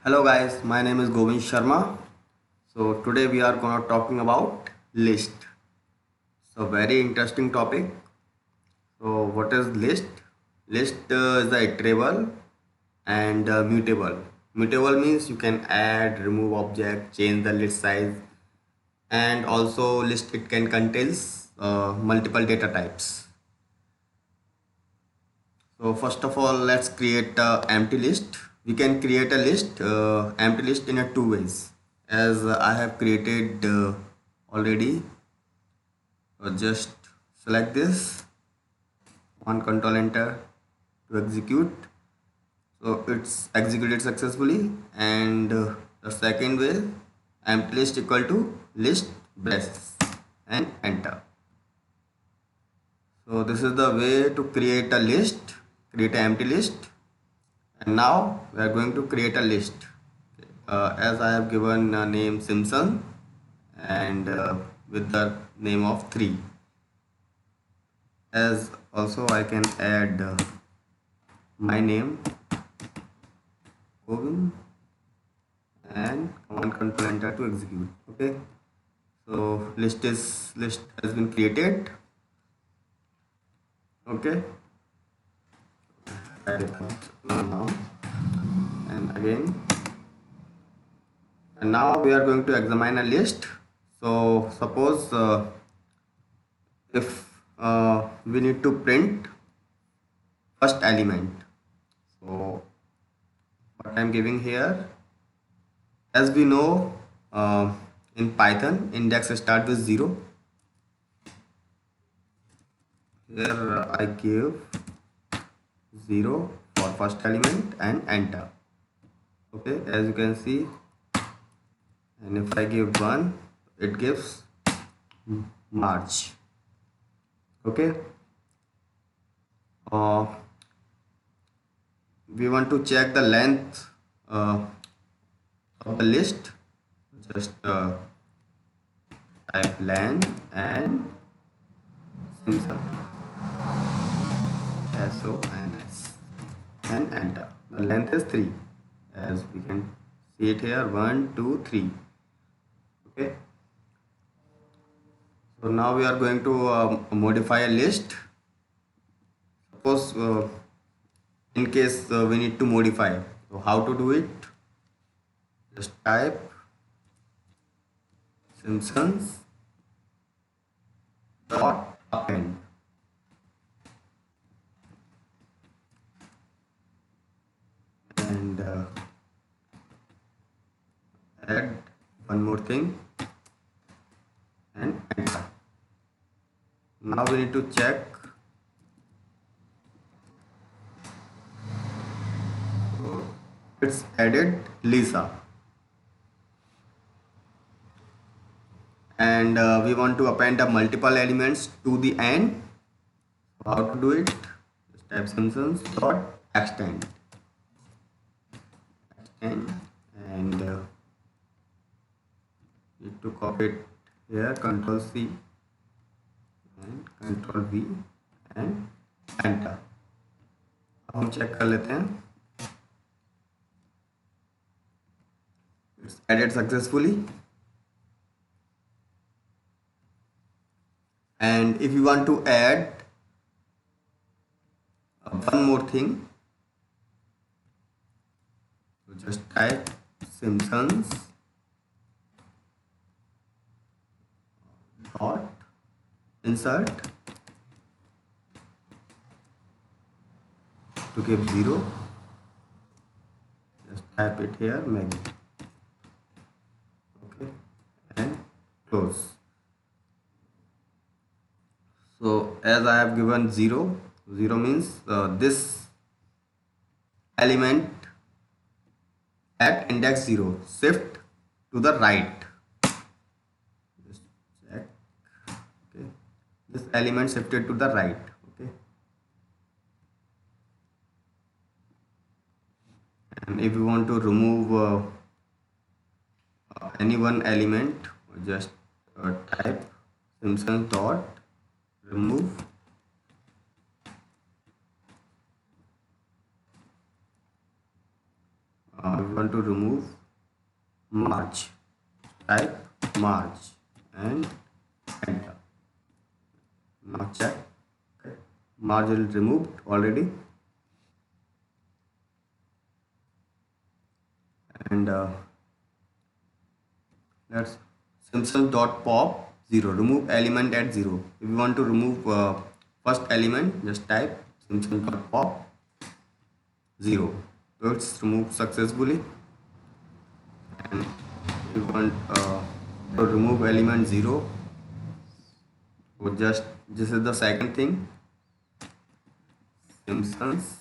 Hello guys, my name is Govind Sharma. So today we are gonna talking about list. So very interesting topic. So what is list? List is a iterable and mutable. Mutable means you can add, remove object, change the list size, and also list it can contains multiple data types. So first of all, let's create a empty list. We can create a list, empty list in a two ways. As I have created already, just select this, on control enter to execute. So it's executed successfully. And the second way, empty list equal to list braces and enter. So this is the way to create a list, create an empty list. And now we are going to create a list. As I have given name Simpson and with the name of 3. As also I can add my name Govin and command control enter to execute. Okay, so list has been created. Okay, add it now and again. And now we are going to examine a list. So suppose if we need to print first element. So what I'm giving here, as we know, in Python index start with 0. Here I give 0 for first element and enter. Okay, as you can see, and if I give 1, it gives March. Okay, we want to check the length of the list. Just type len and Simpson SONS and enter. The length is 3, as we can see it here, 1 2 3. Okay, so now we are going to modify a list. Suppose in case we need to modify, so how to do it? Just type Simpsons dot append and add one more thing and enter. Now we need to check it's added Lisa, and we want to append the multiple elements to the end. How to do it? Just type Simpsons dot extend and need to copy it here, Control C and Control V and enter. अब हम check कर लेते हैं, it's added successfully. And if you want to add one more thing, so just type Simpsons dot insert to give 0. Just type it here, Maggie. Okay, and close. So as I have given 0, 0 means this element at index 0 shift to the right. Just check. Okay, this element shifted to the right. Okay, and if you want to remove any one element, just type Simpsons dot remove we want to remove March, type March and enter. Now check. Okay. March is removed already. And let's Simpson.pop 0. Remove element at 0. If you want to remove first element, just type Simpson.pop 0. So it's removed successfully. And if you want to remove element 0, so just this is the second thing, Simpsons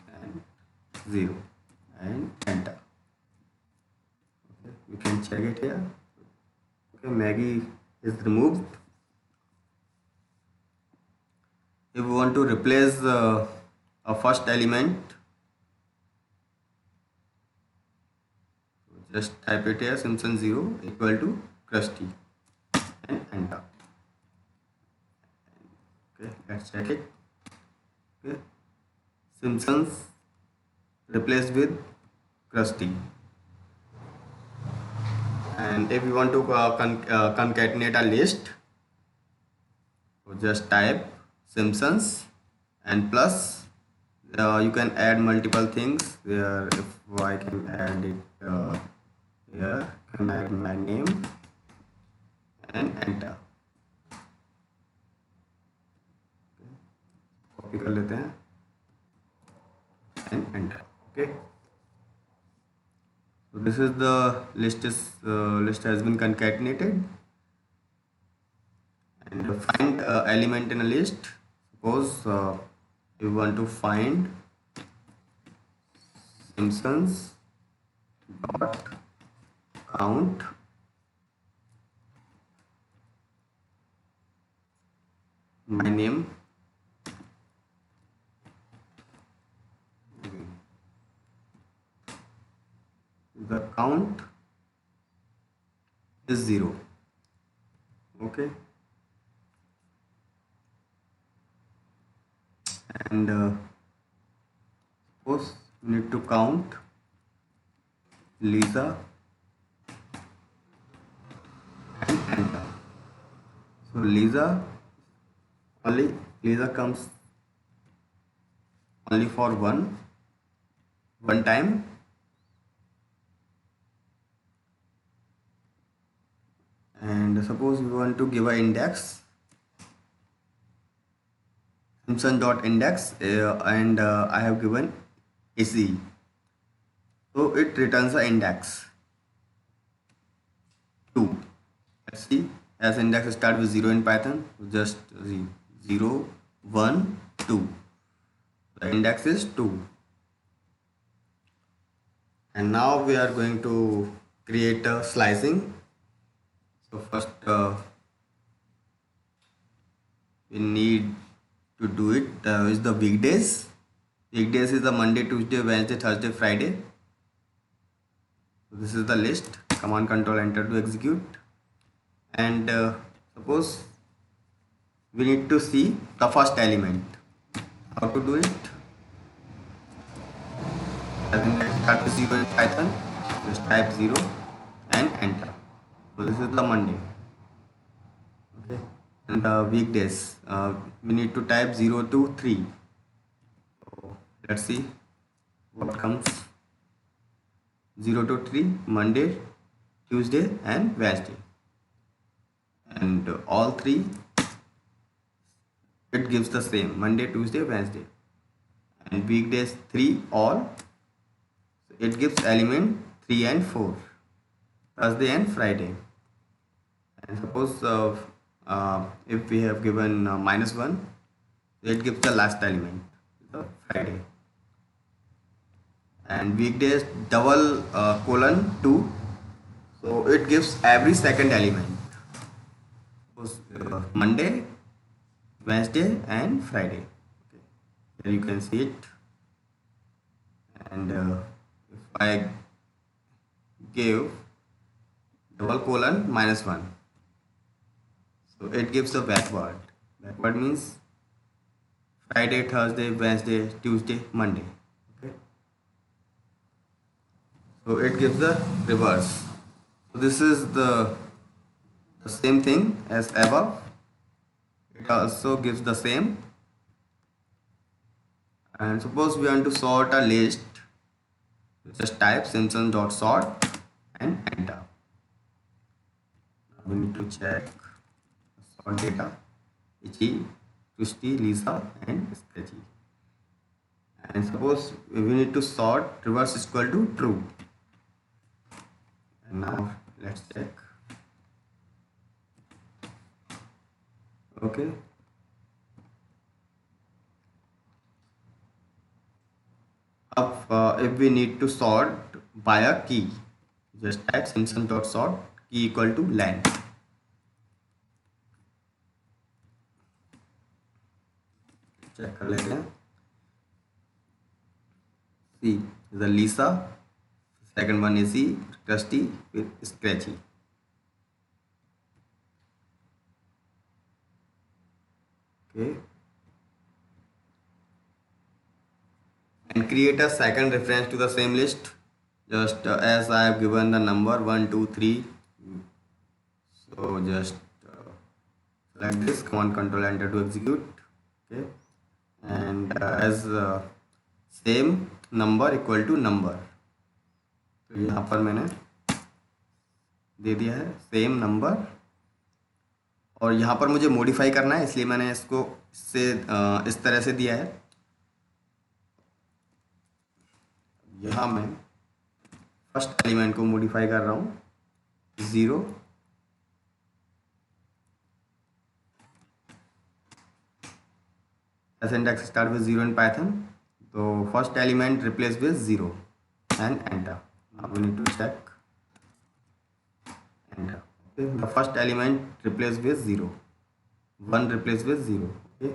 and 0 and enter. Okay, you can check it here. Okay, Maggie is removed. If we want to replace a first element, just type it here, Simpson 0 equal to Krusty and enter. Okay, let's check it. Okay, Simpsons replaced with Krusty. And if you want to concatenate a list, so just type Simpsons and plus you can add multiple things there. If I can add it here, I can add my name and enter. Copy कर लेते हैं and enter. Okay, so this is the list has been concatenated. And find element in a list. Suppose you want to find Simpsons dot count my name the count is 0. Okay, and suppose you need to count Lisa and enter. So Lisa comes only for one time, and suppose we want to give an index, Simpson dot index, and I have given AC, so it returns the index 2. Let's see, as index start with 0 in Python, so just 0 1 2, the index is 2. And now we are going to create a slicing. So first we need to do it is the weekdays. Weekdays is the Monday, Tuesday, Wednesday, Thursday, Friday. So this is the list. Command Control Enter to execute. And suppose we need to see the first element. How to do it? As in start with 0 in Python, just type 0 and enter. So this is the Monday. Okay, and the weekdays we need to type 0 to 3. So let's see what comes. 0 to 3, Monday, Tuesday and Wednesday, and all three it gives the same, Monday, Tuesday, Wednesday. And weekdays 3 all, so it gives element 3 and 4, Thursday and Friday. And suppose if we have given -1, it gives the last element, the Friday. And weekdays double colon 2, so it gives every second element. Suppose Monday, Wednesday and Friday. Okay, here you can see it. And if I give double colon -1, so it gives the backward. Backward means Friday, Thursday, Wednesday, Tuesday, Monday. Okay, so it gives the reverse. So this is the same thing as above. It also gives the same. And suppose we want to sort a list, just type simpson.sort and enter. We need to check sort data, Itchy, Twisty, Lisa and Sketchy. And suppose we need to sort reverse is equal to true. And now let's check. Okay. If we need to sort by a key, just type simpson.sort key equal to len. Check कर लेते हैं. See the Lisa, second one is Krusty with Scratchy. Okay. And create a second reference to the same list, just as I have given the number 1 2 3. So just select this, command control enter to execute. Okay. And as same number equal to number, तो यहाँ पर मैंने दे दिया है same number, और यहाँ पर मुझे मॉडिफाई करना है इसलिए मैंने इसको इस तरह से दिया है. यहाँ मैं फर्स्ट एलिमेंट को मॉडिफाई कर रहा हूँ 0, syntax start with 0 in Python. So first element replace with 0 and enter. Now we need to check enter. Okay, the first element replace with 0, 1 replace with 0. Okay.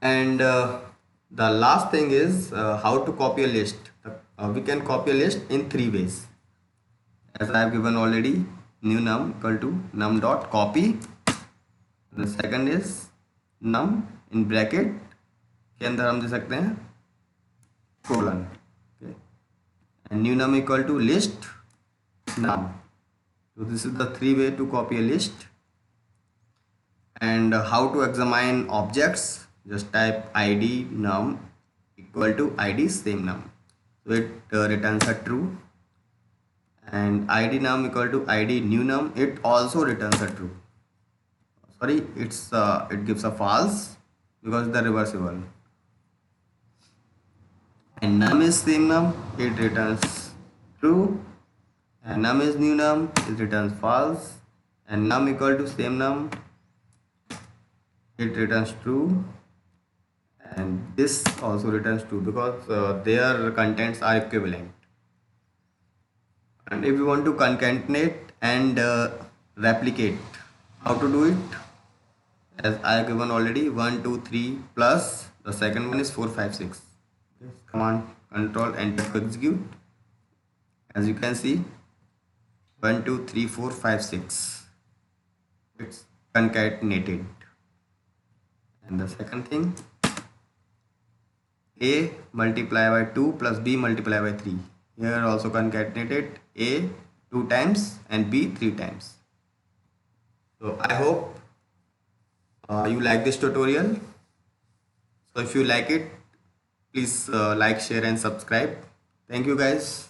And the last thing is how to copy a list. We can copy a list in 3 ways, as I have given already. New num equal to num dot copy. The second is num in bracket के अंदर हम दे सकते हैं colon. Okay. And new num equal to list num. So this is the 3 way to copy a list. And how to examine objects, just type id num equal to id same num. So it returns a true. And id num equal to id new num, it also returns a true. Sorry, it gives a false because the reversible. And num is same num, it returns true. And num is new num, it returns false. And num equal to same num, it returns true. And this also returns true because their contents are equivalent. And if you want to concatenate and replicate, how to do it? As I have given already 1 2 3 plus the second one is 4 5 6. Okay. Command control enter to execute. As you can see 1 2 3 4 5 6, it's concatenated. And the second thing, a multiplied by 2 plus b multiplied by 3. Here also concatenated a 2 times and b 3 times. So I hope you like this tutorial. So if you like it, please like, share and subscribe. Thank you guys.